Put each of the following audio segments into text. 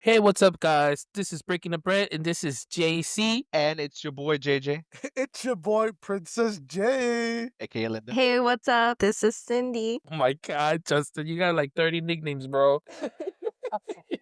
Hey, what's up, guys? This is Breaking the Bread, and this is JC. And it's your boy JJ, It's your boy, Princess J. aka Linda. Hey, what's up? This is Cindy. Oh my God, Justin, you got like 30 nicknames, bro.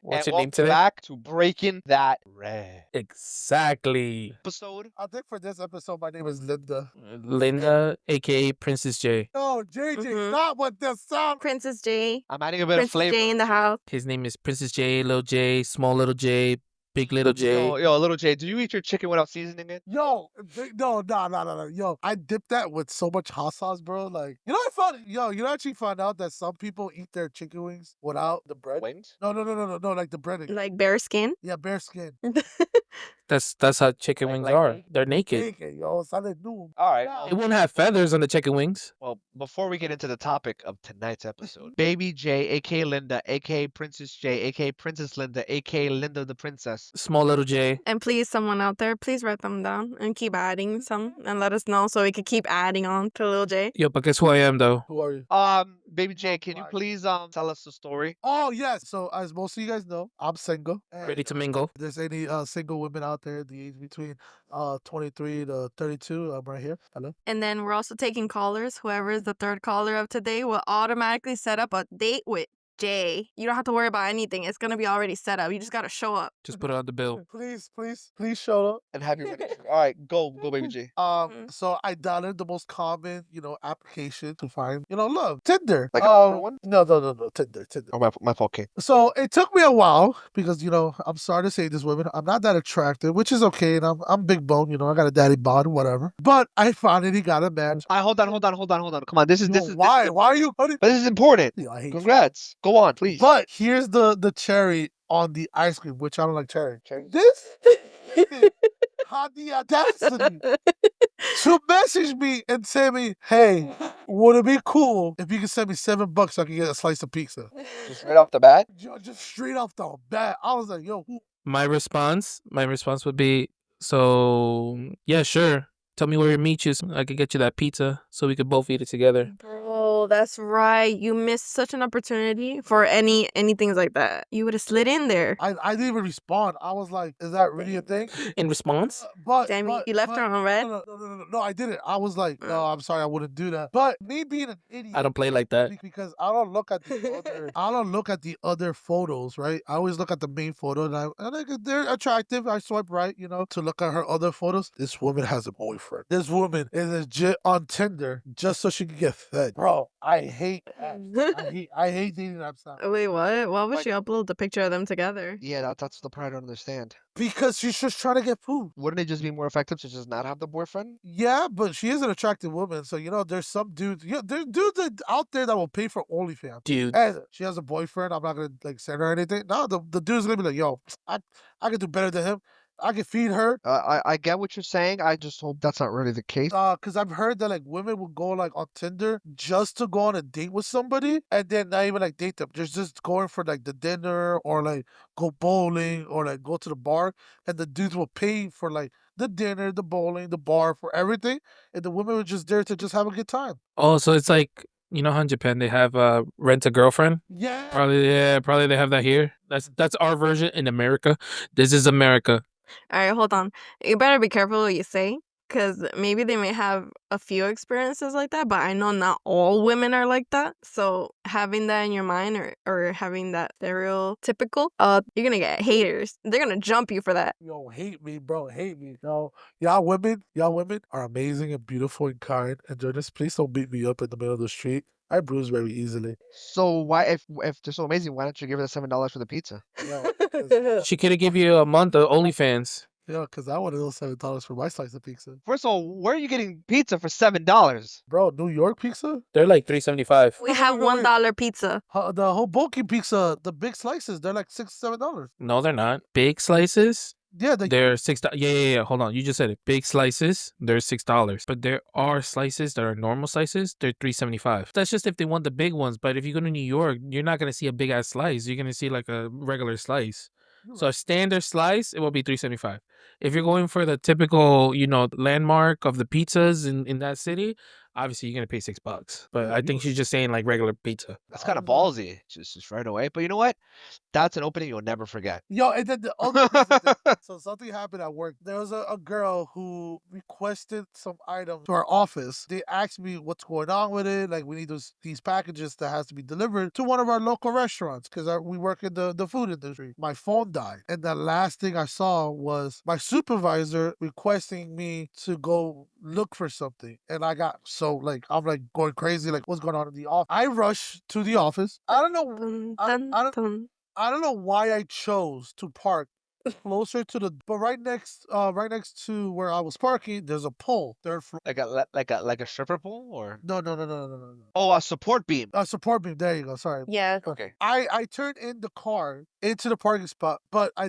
What's And your name welcome today? back to Breaking That Bread Exactly. episode. I think for this episode, my name is Linda. Linda, aka Princess J. No, JJ, Mhm. stop with this sound. Princess J. I'm adding a bit of Princess flavor. J in the house. His name is Princess J, Little J, Small Little J, Big Little J. Yo, little J, do you eat your chicken without seasoning it? Yo, no. Yo, I dipped that with so much hot sauce, bro. Like, I found, you actually found out that some people eat their chicken wings without the bread? Wings? No, like the breading. Like bear skin. Yeah, bear skin. That's how chicken wings are. They're naked. Naked, yo, salad new. All right. Yeah. It won't have feathers on the chicken wings. Well, before we get into the topic of tonight's episode, Baby J, aka Linda, aka Princess J, aka Princess Linda, aka Linda the Princess. Small Little J. And please, someone out there, please write them down and keep adding some and let us know so we can keep adding on to Lil J. Yo, but guess who I am, though? Who are you? Baby J, can you please tell us the story? Oh, yes. So, as most of you guys know, I'm single. Ready to mingle? If there's any single women out there, the age between 23 to 32, I'm right here. Hello. And then we're also taking callers. Whoever is the third caller of today will automatically set up a date with Jay. You don't have to worry about anything. It's going to be already set up. You just got to show up. Just put it on the bill. Please show up. And have you ready? All right, go, Baby J. So I downloaded the most common, application to find, love. Tinder. Like a one? No, Tinder. Oh, my fault, okay. So it took me a while because, I'm sorry to say this, women, I'm not that attractive, which is okay, and I'm big bone, I got a daddy bod, whatever. But I finally got a match. All right, hold on. Come on, this is Why? Why are you? But this is important. Yo, I hate you. Congrats. Go on, please. But here's the cherry on the ice cream, which I don't like cherry. Cherry? This had the audacity to message me and say me, hey, would it be cool if you could send me $7 so I can get a slice of pizza? Just right off the bat? Just straight off the bat. I was like, yo, who? My response would be, so yeah, sure. Tell me where to meet you so I could get you that pizza so we could both eat it together. Bro, that's right. You missed such an opportunity for anything like that. You would have slid in there. I didn't even respond. I was like, is that really a thing? In response? Damn, you left her on red? No, I didn't. I was like, no, I'm sorry, I wouldn't do that. But me being an idiot. I don't play like that. Because I don't look at the other photos, right? I always look at the main photo, and they're attractive. I swipe right, to look at her other photos. This woman has a boyfriend. This woman is legit on Tinder just so she can get fed. Bro, I hate that. I hate dating apps now. Wait, what? Why would she upload the picture of them together? Yeah, that's the part I don't understand. Because she's just trying to get food. Wouldn't it just be more effective to just not have the boyfriend? Yeah, but she is an attractive woman, so there's some dudes. Yeah, there's dudes out there that will pay for OnlyFans. Dude. And she has a boyfriend. I'm not gonna send her anything. No, the dude's gonna be like, yo, I can do better than him. I can feed her. I get what you're saying. I just hope that's not really the case. Cause I've heard that women will go on Tinder just to go on a date with somebody, and then not even date them. They're just going for the dinner or go bowling or go to the bar, and the dudes will pay for the dinner, the bowling, the bar, for everything, and the women were just there to just have a good time. Oh, so it's like, how in Japan they have rent a girlfriend? Yeah. Probably they have that here. That's our version in America. This is America. All right, hold on. You better be careful what you say, because maybe they may have a few experiences like that, but I know not all women are like that. So having that in your mind or having that stereotypical, you're going to get haters. They're going to jump you for that. Yo, hate me, bro. Hate me. No, y'all women are amazing and beautiful and kind. And just please don't beat me up in the middle of the street. I bruise very easily. So why, if they're so amazing, why don't you give her the $7 for the pizza? She could have give you a month of OnlyFans. Yeah, because I wanted those $7 for my slice of pizza. First of all, where are you getting pizza for $7? Bro, New York pizza? They're like $3.75. We have $1 pizza. The Hoboken pizza, the big slices, they're like $6, $7. No, they're not. Big slices? Yeah, they're $6. Yeah. Hold on. You just said it. Big slices, they're $6. But there are slices that are normal slices. They're $3.75. That's just if they want the big ones. But if you go to New York, you're not gonna see a big ass slice. You're gonna see like a regular slice. So a standard slice, it will be $3.75. If you're going for the typical, landmark of the pizzas in that city, obviously you're gonna pay $6. But Yeah, I you think was- she's just saying like regular pizza. That's I kind of was like- ballsy, just right away. But you know what? That's an opening you'll never forget. Yo, and then the other crazy thing. So something happened at work. There was a girl who requested some items to our office. They asked me what's going on with it. Like we need these packages that has to be delivered to one of our local restaurants because we work in the food industry. My phone died, and the last thing I saw was my supervisor requesting me to go look for something, and I got so like I'm like going crazy. Like what's going on in the office? I rush to the office. I don't know. Dun, I, dun, I don't. dun. I don't know why I chose to park closer to the, but right next to where I was parking, there's a pole, third floor. Like a stripper pole or No. oh, a support beam. A support beam. There you go. Sorry. Yeah. Okay. I turned in the car into the parking spot, but I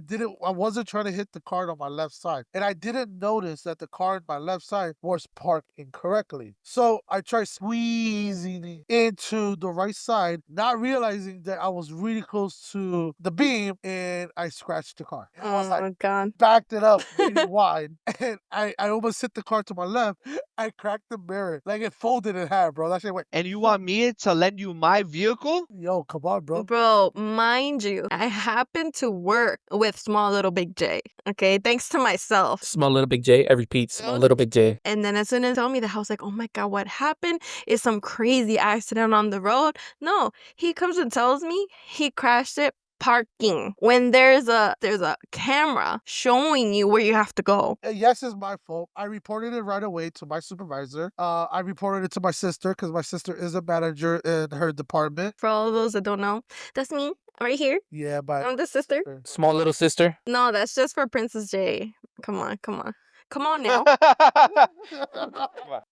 wasn't trying to hit the car on my left side. And I didn't notice that the car on my left side was parked incorrectly. So I tried squeezing into the right side, not realizing that I was really close to the beam and I scratched the car. And I was Oh like, my god. backed it up really wide, and I almost hit the car to my left. I cracked the mirror, like it folded in half, bro. That shit went, And you want me to lend you my vehicle? yo, come on, bro. Bro, mind you, I happen to work with Small Little Big J. Okay, thanks to myself. Small little big J, I repeat, small little big J. And then as soon as he told me that, I was like, oh my god, what happened? Is some crazy accident on the road? No, he comes and tells me he crashed it parking when there's a camera showing you where you have to go. Yes, it's my fault. I reported it right away to my supervisor. I reported it to my sister because my sister is a manager in her department. For all those that don't know, that's me right here. Yeah, but I'm the sister. Small little sister. No, that's just for Princess J. Come on now.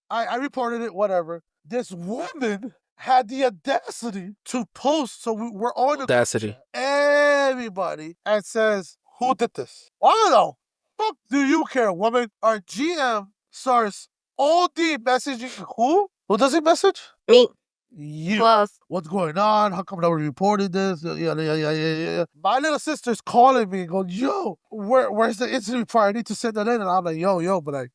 I reported it, whatever. This woman had the audacity to post, so we're on the Audacity. everybody and says, who did this? I don't know. Fuck do you care, woman? Our GM starts all the messaging. Who? Who does he message? Me. You. Close. What's going on? How come nobody reported this? Yeah. My little sister's calling me and going, yo, where's the incident report? I need to send that in. And I'm like, yo, but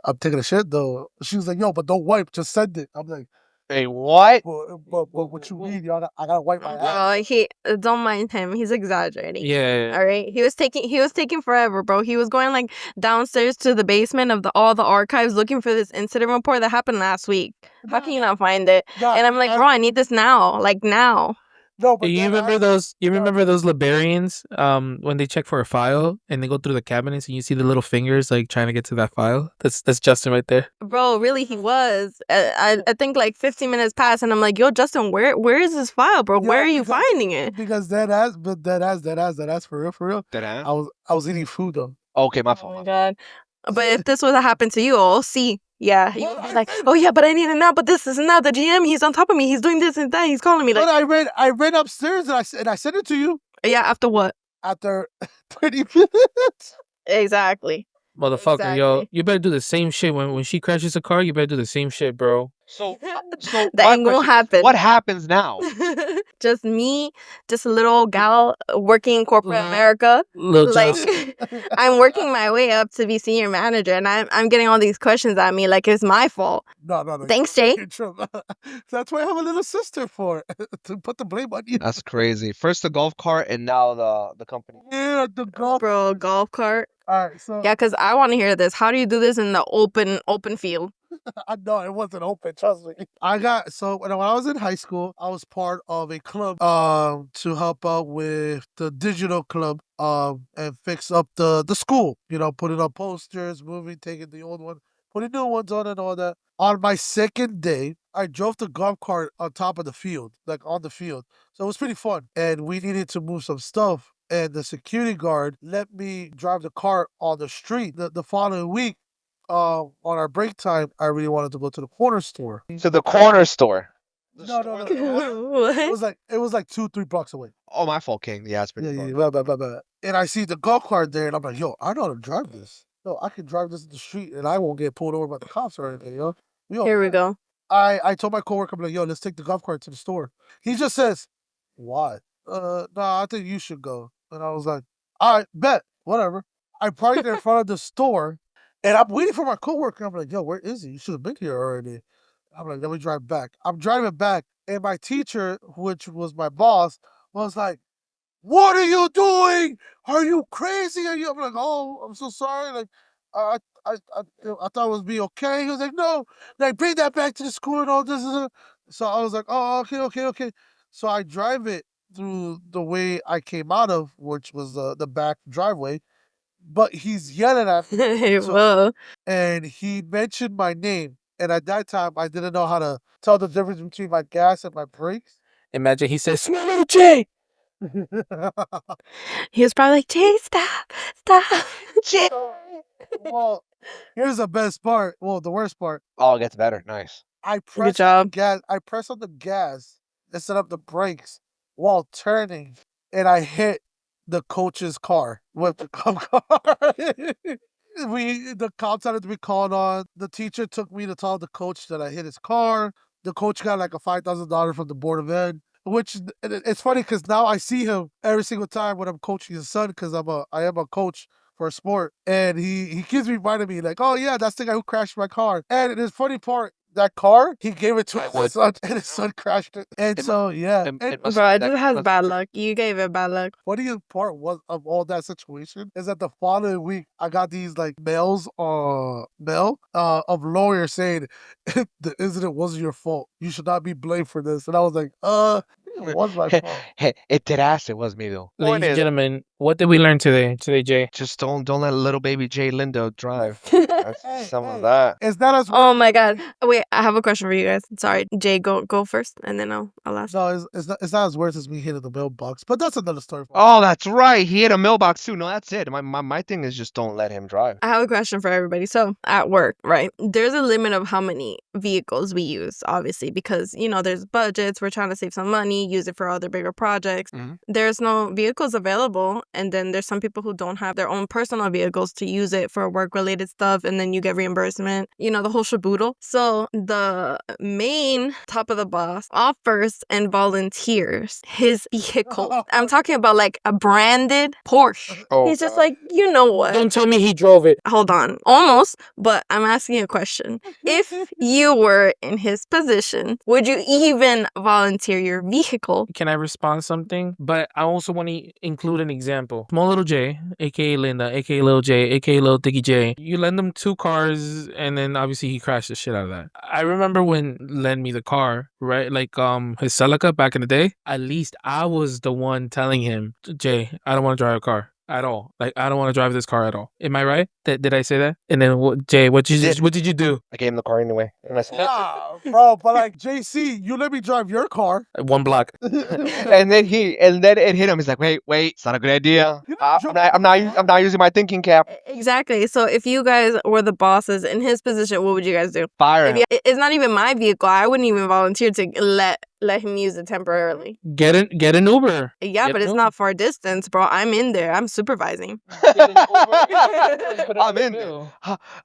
I'm taking a shit though. She was like, yo, but don't wipe, just send it. I'm like, Hey, what? but what you mean, y'all? I gotta wipe my ass. He don't mind him. He's exaggerating. Yeah. All right. He was taking forever, bro. He was going like downstairs to the basement of all the archives looking for this incident report that happened last week. How can you not find it? Nah, And I'm like, bro, I need this now. Like now. no, but You then remember I- those? You no. remember those librarians? When they check for a file and they go through the cabinets and you see the little fingers like trying to get to that file. That's Justin right there. Bro, really, he was. I think like 15 minutes passed, and I'm like, yo, Justin, where is this file, bro? Yeah, Where are you because- finding it? Because that ass, for real. Dead ass? I was eating food though. Okay, my Oh fault. my my fault. god. But if this was to happen to you, I'll see. Yeah, you would be like, oh yeah, but I need it now. But this is now the GM. He's on top of me. He's doing this and that. He's calling me But like, I ran upstairs and I sent it to you yeah. After what? after 20 minutes. Exactly. Motherfucker, yo, Exactly. you better do the same shit when she crashes a car. You better do the same shit, bro. So That my ain't gonna question is, happen. what happens now? Just me, just a little gal working in corporate Mhm. America. Little Like Johnson. I'm working my way up to be senior manager, and I'm getting all these questions at me like it's my fault. No. Thanks, Jay. You're true. That's why I have a little sister for to put the blame on you. That's crazy. First the golf cart and now the company. Yeah, the golf. Bro, golf cart. All right, so Yeah, because I want to hear this. How do you do this in the open field? I know it wasn't open. Trust me. When I was in high school, I was part of a club to help out with the digital club and fix up the school. You know, putting up posters, moving, taking the old one, putting new ones on, and all that. On my second day, I drove the golf cart on top of the field, like on the field. So it was pretty fun. And we needed to move some stuff. And the security guard let me drive the cart on the street. The following week, on our break time, I really wanted to go to the corner store. To the corner store. No. What? It was like 2-3 blocks away. Oh, my fault, King. Yeah, it's pretty far. Blah. And I see the golf cart there, and I'm like, yo, I know how to drive this. Yo, I can drive this in the street, and I won't get pulled over by the cops or anything, yo. Here we go. I told my coworker, I'm like, yo, let's take the golf cart to the store. He just says, why? No, I think you should go. And I was like, all right, bet, whatever. I parked in front of the store, and I'm waiting for my coworker. I'm like, yo, where is he? You should have been here already. I'm like, let me drive back. I'm driving back, and my teacher, which was my boss, was like, "What are you doing? Are you crazy? Are you?" I'm like, "Oh, I'm so sorry. Like, I, I thought it was be okay." He was like, "No, like bring that back to the school and all this." So I was like, "Oh, okay, okay, okay." So I drive it through the way I came out of, which was the back driveway. But he's yelling at me. So Whoa. and he mentioned my name. And at that time, I didn't know how to tell the difference between my gas and my brakes. Imagine he says, "Small little J." He was probably like, Jay, stop, stop. So, well, here's the best part. Well, the worst part. Oh, it gets better. Nice. I Good pressed on the job. gas. I pressed on the gas instead of the brakes while turning, and I hit the coach's car with the cop car. The cops had to be called on. The teacher took me to tell the coach that I hit his car. The coach got like a $5,000 from the board of ed. Which it's funny because now I see him every single time when I'm coaching his son because I am a coach for a sport, and he keeps reminding me like, "Oh yeah, that's the guy who crashed my car." And this funny part, that car he gave it to his son, and his son crashed it. And It mu- so yeah, and It must. Bro, it That just has must. bad luck. You gave it bad luck. funniest part was of all that situation is that the following week I got these like mail of lawyers saying the incident wasn't your fault. You should not be blamed for this. And I was like, it was my fault. Hey, it did ass. It was me though. Point Ladies and is, gentlemen, what did we learn today, Jay? just don't let little baby Jay Lindo drive. Oh That's Hey, some of hey, that. it's not as my god. Wait, I have a question for you guys. Sorry, Jay, go first, and then I'll ask. no, it's not as worse as me hitting the mailbox, but that's another story. Oh, that's right. He hit a mailbox too. No, that's it. My thing is just don't let him drive. I have a question for everybody. So, at work, right? There's a limit of how many vehicles we use, obviously, because, there's budgets. We're trying to save some money, use it for other bigger projects. Mhm. There's no vehicles available. And then there's some people who don't have their own personal vehicles to use it for work related stuff. And then you get reimbursement, the whole shaboodle. So, the main top of the boss offers and volunteers his vehicle. I'm talking about like a branded Porsche. Oh, He's just God. like, you know what? Don't tell me he drove it. Hold on. Almost, but I'm asking a question. If you were in his position, would you even volunteer your vehicle? Can I respond something? But I also want to include an example. Small little J, aka Linda, aka Lil J, aka Lil Dicky J. You lend him 2 cars, and then obviously he crashed the shit out of that. I remember when lend me the car, right? Like his Celica back in the day. At least I was the one telling him, Jay, I don't want to drive a car at all. Like I don't want to drive this car at all. Am I right? Did I say that? And then Jay, what did you do? I gave him the car anyway. And I said, Nah, bro, but like JC, you let me drive your car. 1 block. and then it hit him. He's like, wait, it's not a good idea. You didn't jump I'm not using my thinking cap. Exactly. So if you guys were the bosses in his position, what would you guys do? Fire If him. it's not even my vehicle, I wouldn't even volunteer to let him use it temporarily. Get an Uber. Yeah, Get but an it's Uber. not far distance, bro. I'm in there. I'm supervising. I'm in there.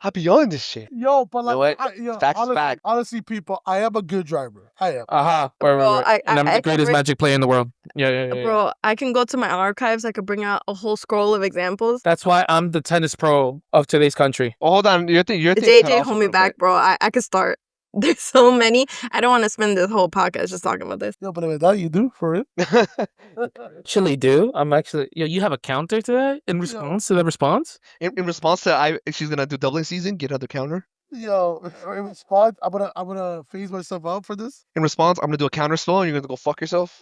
I'll be on this shit. Yo, but You know like, what? Facts is fact. honestly, people, I am a good driver. I am. Right. Bro, And I'm I the can greatest bring- magic player in the world. Yeah. Bro, I can go to my archives. I could bring out a whole scroll of examples. That's why I'm the tennis pro of today's country. Oh, hold on. Your thing cut JJ, off a hold me little back, bit. bro. I could start. There's so many. I don't want to spend this whole podcast just talking about this. Yo, but if that you do for real. Actually, do I'm actually you have a counter to that in response to the response? in response to she's gonna do doubling season, get another counter. Yo, in response, I'm gonna phase myself out for this. In response, I'm gonna do a counter spell, and you're gonna go fuck yourself.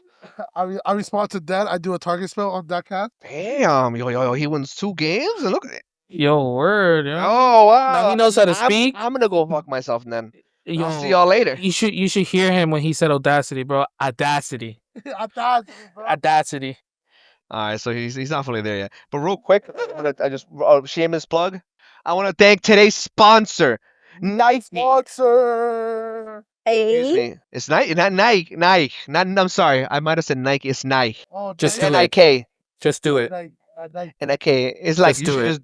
I respond to that. I do a target spell on that cat. Damn, yo, he wins 2 games, and look at it. Yo, word, yo. Oh wow. Now he knows how to speak. I'm gonna go fuck myself then. Yo, I'll see y'all later. You should hear him when he said audacity, bro. Audacity. I thought, bro. Audacity. All right, so he's not fully there yet. But real quick, I just shameless plug. I want to thank today's sponsor, Nike. Sponsor. Excuse Hey. me. It's Nike, not Nike. Nike. Not. I'm sorry. I might have said Nike. It's Nike. Oh, Just do it. Nike. Just do it. Nike. It's like Just do it.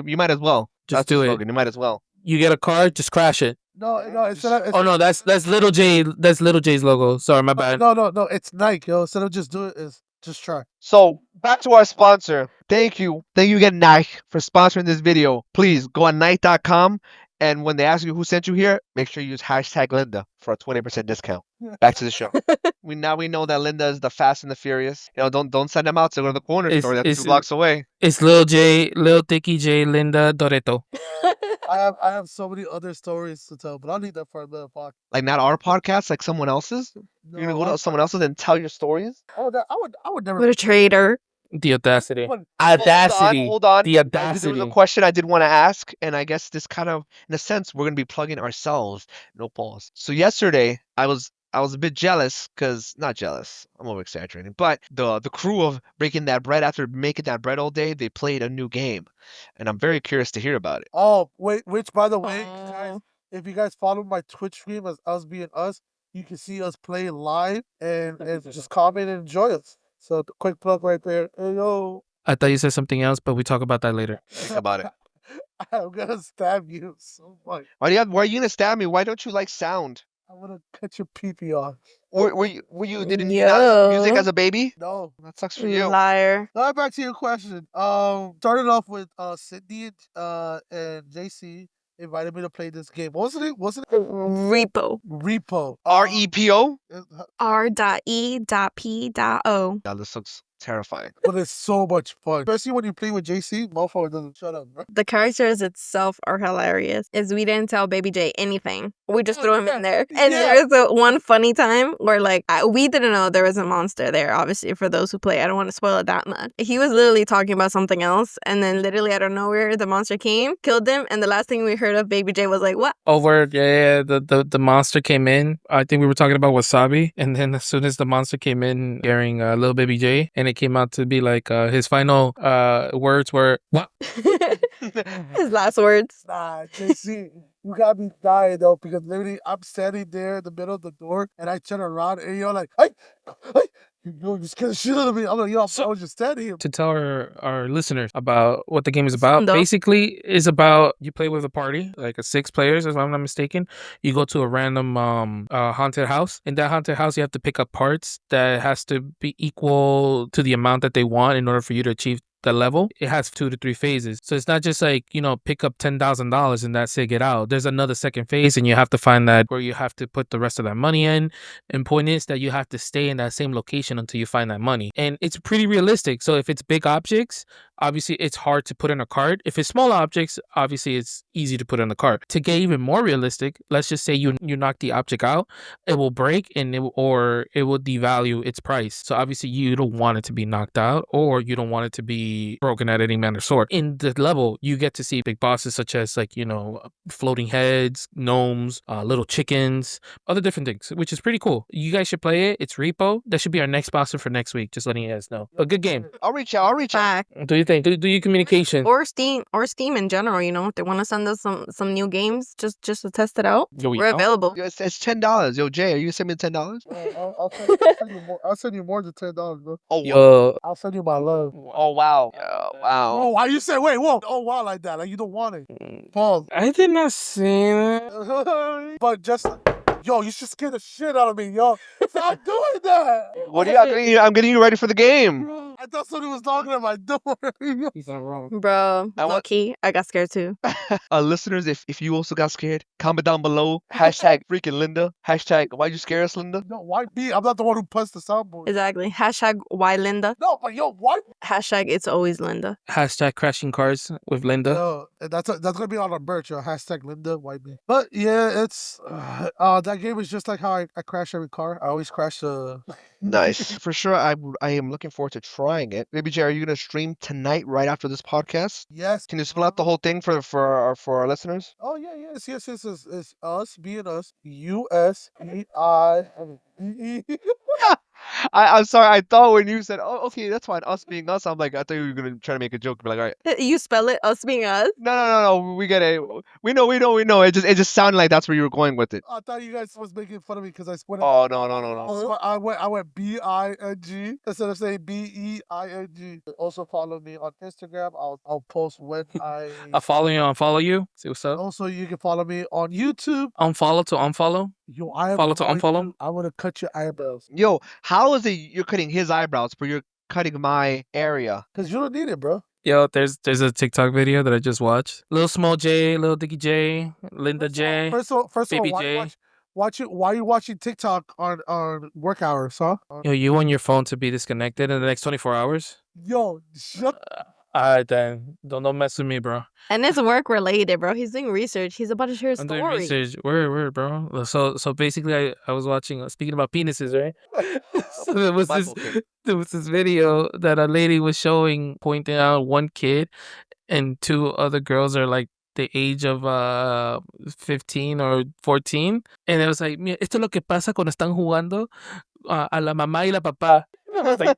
you might as well. Just That's the do it. slogan. You might as well. You get a car, just crash it. No, instead of Oh no, that's Little J. That's Little J's logo. Sorry, my bad. no, it's Nike, yo. Instead of just do it, is just try. So back to our sponsor. Thank you again, Nike, for sponsoring this video. Please go on Nike.com And when they ask you who sent you here, make sure you use hashtag Linda for a 20% discount. Back to the show. We know that Linda is the Fast and the Furious. Don't send them out to go to the corner store that's 2 blocks away. It's Lil J, Lil Dicky J, Linda Doreto. I have so many other stories to tell, but I'll leave that for another podcast. Like not our podcast, like someone else's. You're gonna go to someone else's and tell your stories. I would never. What a traitor. The audacity. Audacity. Hold on. The There was a audacity. question I did want to ask, and I guess this kind of, in a sense, we're gonna be plugging ourselves. No pause. So yesterday, I was a bit jealous, cause not jealous. I'm over exaggerating, but the crew of breaking that bread after making that bread all day, they played a new game, and I'm very curious to hear about it. Oh, wait, which by the way, guys, Oh. if you guys follow my Twitch stream as us being us, you can see us play live and just comment and enjoy us. So quick plug right there. Hey, yo. I thought you said something else, but we talk about that later. Think about it. I'm gonna stab you so much. Why are you gonna stab me? Why don't you like sound? I'm gonna cut your pee-pee off. Were you didn't you not listen to music Yo. as a baby? No. That sucks for you. Liar. Now back to your question. Started off with Sydney and JC invited me to play this game. What was it? Repo. Repo. REPO? R.E.P.O. Yeah, this looks terrifying. But it's so much fun. Especially when you play with JC, motherfucker doesn't shut up, bro. The characters itself are hilarious. Is we didn't tell Baby J anything. We just threw him in there. And Yeah. there's one funny time where like we didn't know there was a monster there. Obviously, for those who play, I don't want to spoil it that much. He was literally talking about something else, and then literally out of nowhere, the monster came, killed him, and the last thing we heard of Baby J was like, "What?" Over, yeah, the monster came in. I think we were talking about wasabi, and then as soon as the monster came in, carrying little baby J, and it came out to be like his final words were what? His last words. Nah, JC, you got me dying though, because literally I'm standing there in the middle of the door and I turn around and you're like, hey, you scared the shit out of me. I'm like, yo, I was just standing here. To tell our listeners about what the game is It's about. fun, though. Basically, is about you play with a party, like a 6 players, if I'm not mistaken. You go to a random haunted house. In that haunted house, you have to pick up parts that has to be equal to the amount that they want in order for you to achieve the level. It has 2 to 3 phases. So it's not just like, pick up $10,000 and that's it, get out. There's another second phase and you have to find that where you have to put the rest of that money in. And point is that you have to stay in that same location until you find that money. And it's pretty realistic. So if it's big objects, obviously it's hard to put in a cart. If it's small objects, obviously it's easy to put in the cart. To get even more realistic, let's just say you knock the object out, it will break and it will devalue its price. So obviously you don't want it to be knocked out or you don't want it to be broken at any manner of sort. In the level, you get to see big bosses such as floating heads, gnomes, little chickens, other different things, which is pretty cool. You guys should play it. It's Repo. That should be our next sponsor for next week. Just letting you guys know. A good game. I'll reach out. Back. Do you think? Do you communication? Or Steam in general, if they want to send us some new games just to test it out, we're available. Yo, it's $10. Yo, Jay, are you gonna send me $10? I'll send you more than $10, bro. Oh, Yo, I'll send you my love. oh wow. Wow. Oh, why you say wait? Whoa! Oh, wow, like that? Like you don't want it? Pause. I did not say that. But just, yo, you should scare the shit out of me, yo. Stop doing that. What do you? I'm getting you ready for the game. Bro, I thought somebody was knocking at my door. He's not wrong. Bro, I want- low-key, I got scared too. Listeners, if you also got scared, comment down below. Hashtag freaking Linda. Hashtag why'd you scare us, Linda? No, why me? I'm not the one who punched the soundboard. Exactly. Hashtag why Linda. No, but yo, why? Hashtag it's always Linda. Hashtag crashing cars with Linda. Yo, that's gonna be on our merch, yo. Hashtag Linda, white me. But yeah, it's that game is just like how I crash every car. I always crash the. Nice. For sure, I am looking forward to trying it. Baby Jay, are you gonna stream tonight right after this podcast? Yes. Can you spell out the whole thing for our listeners? Oh yeah, yes. It's us being us. USPI. I'm sorry. I thought when you said, "Oh, okay, that's fine," us being us, I'm like, I thought you were gonna try to make a joke. Be like, all right, You spell it us being us. no, we get it. We know. It just sounded like that's where you were going with it. I thought you guys was making fun of me because I went. Oh no. I went BING instead of saying BEING. Also follow me on Instagram. I'll post when I. I'll follow you, unfollow you. See what's up. Also, you can follow me on YouTube. Unfollow to unfollow. Yo, I am Follow to going unfollow? I want to cut your eyebrows Yo, how is it you're cutting his eyebrows, but you're cutting my area? because you don't need it, bro. Yo, there's a TikTok video that I just watched. Little Small J, Little Dicky J, Linda J, First of all, Baby J. why are you watching TikTok on work hours, huh? Yo, you want your phone to be disconnected in the next 24 hours? Yo, shut. Alright then. Don't mess with me, bro. And it's work related, bro. He's doing research. He's about to share a I'm doing story. research. Where, bro? So basically, I was watching. Speaking about penises, right? So there was this video that a lady was showing, pointing out one kid and two other girls are like the age of 15 or 14, and it was like, "Mira, esto es lo que pasa cuando están jugando a la mamá y la papá." I was like,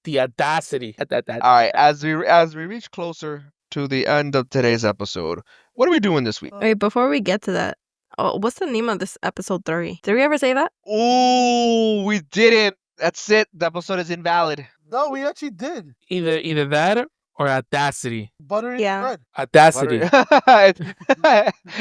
the audacity. All right, as we reach closer to the end of today's episode, what are we doing this week? Wait, before we get to that, what's the name of this episode 3? Did we ever say that? Ooh, we didn't. That's it. The episode is invalid. No, we actually did. Either that or audacity. Butter Yeah. bread. Audacity.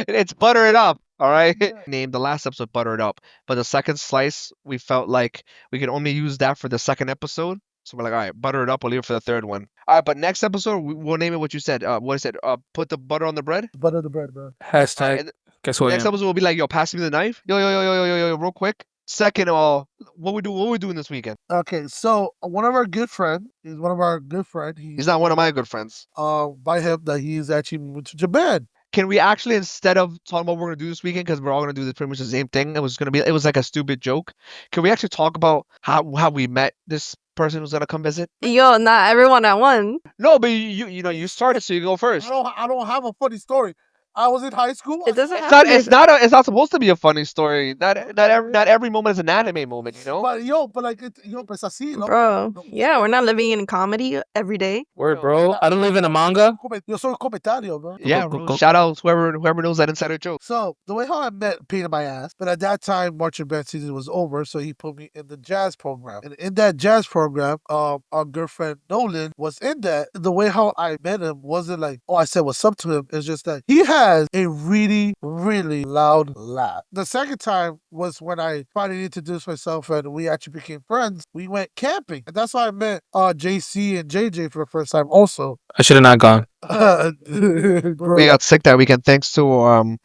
It's butter it up. All right. Yeah. Named the last episode butter it up, but the second slice we felt like we could only use that for the second episode. So we're like, all right, butter it up. We'll leave it for the third one. All right, but next episode we'll name it what you said. What is it? Put the butter on the bread. Butter the bread, bro. Hashtag. and Guess what? Next episode will be like, yo, pass me the knife. Yo, real quick. Second of all, what we doing this weekend? Okay, so one of our good friend, he's one of our good friend. He's not one of my good friends. By him that he's actually moved to Japan. Can we actually, instead of talking about what we're gonna do this weekend, because we're all gonna do pretty much the same thing, it was like a stupid joke. Can we actually talk about how we met this person who's gonna come visit? Yo, not everyone at one. No, but you started, so you go first. I don't have a funny story. I was in high school. It doesn't It's have not to be. it's not supposed to be a funny story. Not every moment is an anime moment, you know. But like pues así, ¿no? Bro, yeah, we're not living in comedy every day. Word, bro. I don't live in a manga. Yo soy comentario, bro. Yeah, go, bro. go. Shout out whoever knows that insider joke. So the way how I met pain in my ass, but at that time marching band season was over, so he put me in the jazz program. And in that jazz program, our girlfriend Nolan was in that. The way how I met him wasn't like, oh, I said what's up to him. It's just that he has a really, really loud laugh. The second time was when I finally introduced myself and we actually became friends. We went camping. And that's how I met JC and JJ for the first time also. I should have not gone. Bro. We got sick that weekend thanks to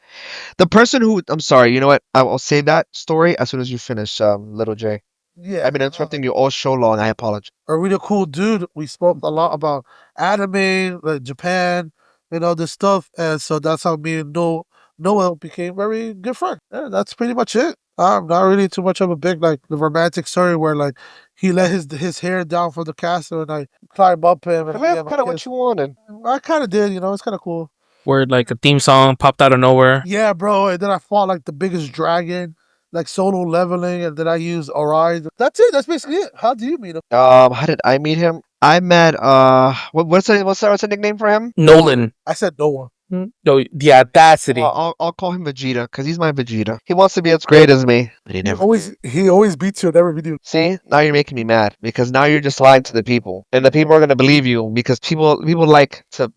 the person who, I'm sorry, you know what? I'll say that story as soon as you finish, Little J. Yeah. I've been interrupting you all show long. I apologize. A really cool dude. We spoke a lot about anime, like Japan, and all this stuff. And so that's how me and Noel became very good friends. Yeah, that's pretty much it. I'm not really too much of a big like the romantic story where like he let his hair down from the castle and I climbed up him and That's kind of what you wanted. I kind of did, it's kind of cool. Word, like a theme song popped out of nowhere. Yeah, bro. And then I fought like the biggest dragon, like solo leveling, and then I used Orion. That's it. That's basically it. How do you meet him? How did I meet him? I met what's the nickname for him? Nolan. I said no one. No, the audacity. I'll call him Vegeta because he's my Vegeta. He wants to be as great as me, but he never. He always beats you in every video. See, now you're making me mad because now you're just lying to the people, and the people are gonna believe you because people like to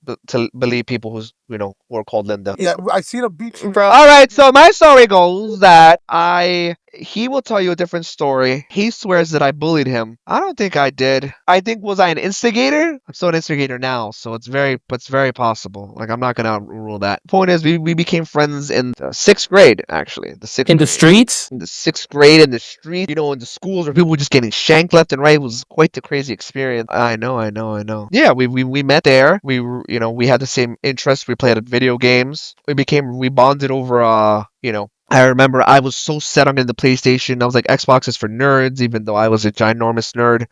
believe people who are called Linda. Yeah, I seen him beat you. Bro, All right, so my story goes that he will tell you a different story. He swears that I bullied him. I don't think I did. I think, was I an instigator? I'm still an instigator now, so it's very possible. Like, I'm not gonna rule that. Point is, we became friends in the 6th grade, actually. In the streets? In the 6th grade, in the street, in the schools where people were just getting shanked left and right. It was quite the crazy experience. I know. Yeah, we met there. We had the same interests. We played video games. We bonded over, I remember I was so set on getting the PlayStation. I was like, Xbox is for nerds, even though I was a ginormous nerd.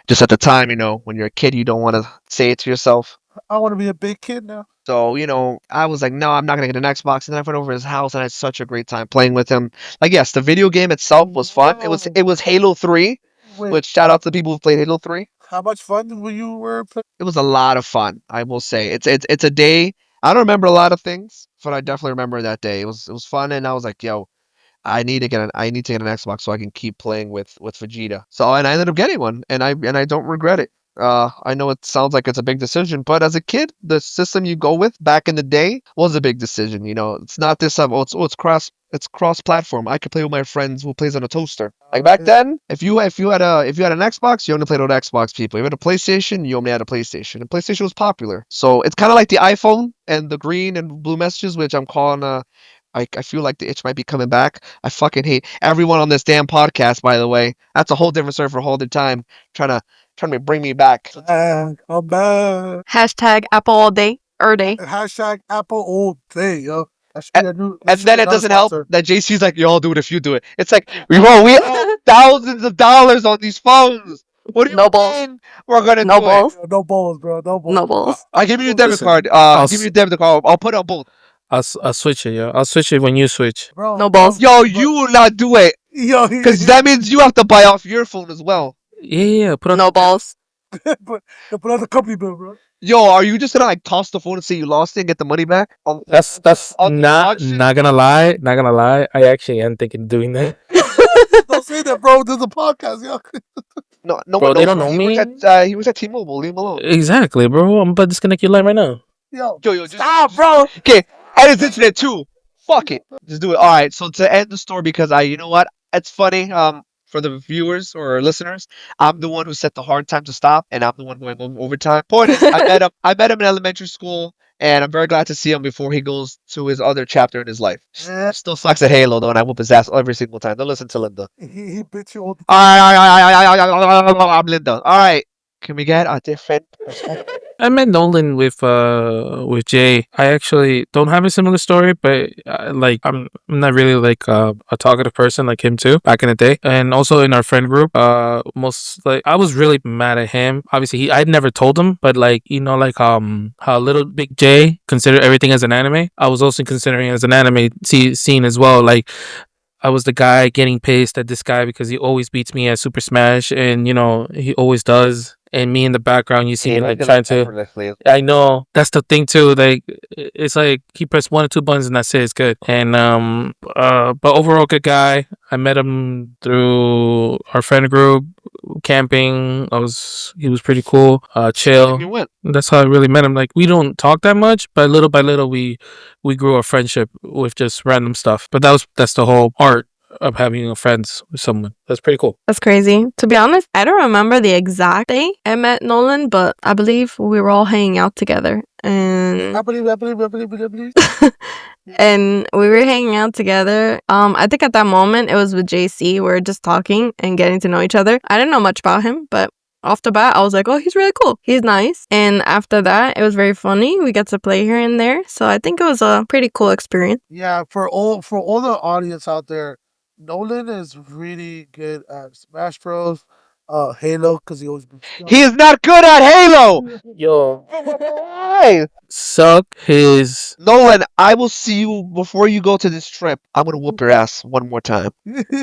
Just at the time, when you're a kid, you don't want to say it to yourself. I want to be a big kid now. So, I was like, no, I'm not going to get an Xbox. And then I went over to his house and I had such a great time playing with him. Like, yes, the video game itself was fun. It was Halo 3, which shout out to the people who played Halo 3. How much fun were you playing? It was a lot of fun, I will say. It's a day. I don't remember a lot of things, but I definitely remember that day. It was fun, and I was like, yo, I need to get an Xbox so I can keep playing with Vegeta. So, and I ended up getting one, and I don't regret it. I know it sounds like it's a big decision, but as a kid, the system you go with back in the day was a big decision. It's not this it's cross platform. I could play with my friends who plays on a toaster. Like back then, if you had an Xbox, you only played with Xbox people. If you had a PlayStation, you only had a PlayStation, and PlayStation was popular. So it's kind of like the iPhone and the green and blue messages, which I'm calling I feel like the itch might be coming back. I fucking hate everyone on this damn podcast, by the way. That's a whole different story for a whole other time. Trying to bring me back. I'm back. Hashtag Apple all day or day. Hashtag Apple all day, yo. That should And, be a new. and Should then be it another doesn't help sponsor. that JC's like, "You all do it if you do it." It's like, we owe thousands of dollars on these phones. What do you No balls. mean we're gonna No do it? balls. No balls, bro. No balls. No balls. I give you your debit Listen, card. I'll Give me s- your debit card. I'll put it on both. I'll switch it, yo. I'll switch it when you switch. Bro, No balls. Yo, you will not do it, Yo, because that means you have to buy off your phone as well. Yeah, put on. No balls. put on the company bill, bro. Yo, are you just gonna like toss the phone and say you lost it and get the money back? That's on the not watch it? not gonna lie. Not gonna lie. I actually am thinking of doing that. Don't say that, bro. There's a podcast, yo. No Bro, one they knows. don't know He me. works at T-Mobile. Leave him alone. Exactly, bro. I'm about to disconnect your line right now. Yo, Yo, just stop, bro. Okay, and it's internet too. Fuck it. Just do it. All right. So to end the story, because you know what? It's funny. For the viewers or listeners, I'm the one who set the hard time to stop, and I'm the one going overtime. Point is, I met him. I met him in elementary school, and I'm very glad to see him before he goes to his other chapter in his life. Still sucks at Halo though, and I whoop his ass every single time. Don't listen to Linda. He bit you all the I'm Linda. All right. Can we get a different perspective? I met Nolan with Jay. I actually don't have a similar story, but like I'm not really like a talkative person like him too back in the day, and also in our friend group. Most like I was really mad at him. Obviously, I'd never told him, but like like how little Big J considered everything as an anime. I was also considering it as an anime scene as well. Like I was the guy getting pissed at this guy because he always beats me at Super Smash, and he always does. And me in the background, you see me like trying to. I know that's the thing too. Like it's like he pressed 1 or 2 buttons and that's it. It's good. And but overall, good guy. I met him through our friend group, camping. He was pretty cool. You Chill. went. That's how I really met him. Like we don't talk that much, but little by little we grew a friendship with just random stuff. But that's the whole art of having a friends with someone. That's pretty cool. That's crazy. To be honest, I don't remember the exact day I met Nolan, but I believe we were all hanging out together. And I believe. and we were hanging out together. I think at that moment it was with JC. We were just talking and getting to know each other. I didn't know much about him, but off the bat, I was like, oh, he's really cool. He's nice. And after that, it was very funny. We got to play here and there. So I think it was a pretty cool experience. Yeah, for all the audience out there, Nolan is really good at Smash Bros. Halo, because he always. He is not good at Halo. Yo, Hey, suck his. Nolan, I will see you before you go to this trip. I'm gonna whoop your ass one more time.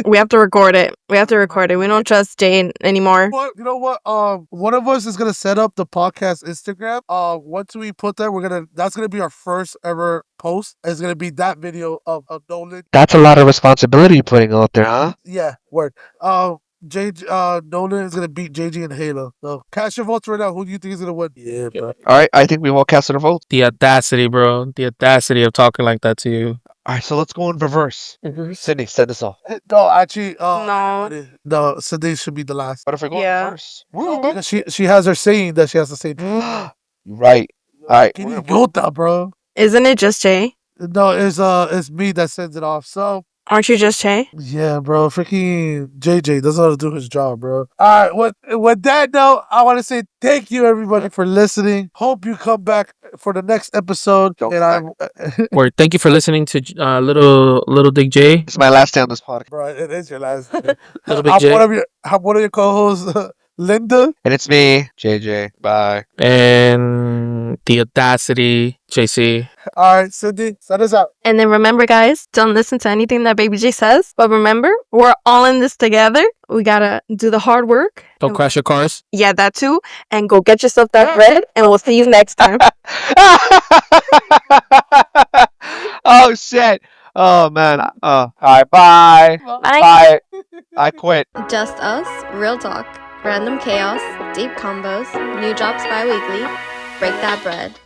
We have to record it. We don't trust Jane anymore. What, you know what? One of us is gonna set up the podcast Instagram. Once we put that, that's gonna be our first ever post. It's gonna be that video of Nolan. That's a lot of responsibility you're putting out there, huh? Yeah, word. Nolan is gonna beat JG in Halo. So cast your votes right now. Who do you think is gonna win? Yeah, bro. All right, I think we've all casted our vote. The audacity, bro. The audacity of talking like that to you. All right, so let's go in reverse. Sydney, send us off. No, actually, No. Cindy should be the last. What if we're going Yeah. first? Because she has her saying that she has to say. Right. All right. Get idiota, bro. Isn't it just Jay? No, it's me that sends it off. So Aren't you just Jay? yeah, bro, freaking JJ doesn't know how to do his job, bro. All right, with that note, I want to say thank you everybody for listening. Hope you come back for the next episode. Don't And Word. Thank you for listening to little Dick J. It's my last day on this podcast. bro, it is your last. Little Big I'm J. one of your co-hosts, Linda. And it's me, JJ. Bye. And the audacity, JC. All right, Cindy, send us out. And then remember, guys, don't listen to anything that Baby J says. But remember, we're all in this together. We gotta do the hard work. Don't crash your cars. Yeah, that too. And go get yourself that bread. And we'll see you next time. Oh shit. Oh man. All right. Bye. Bye. I quit. Just us, real talk. Random chaos, deep combos, new drops bi-weekly. Break that bread.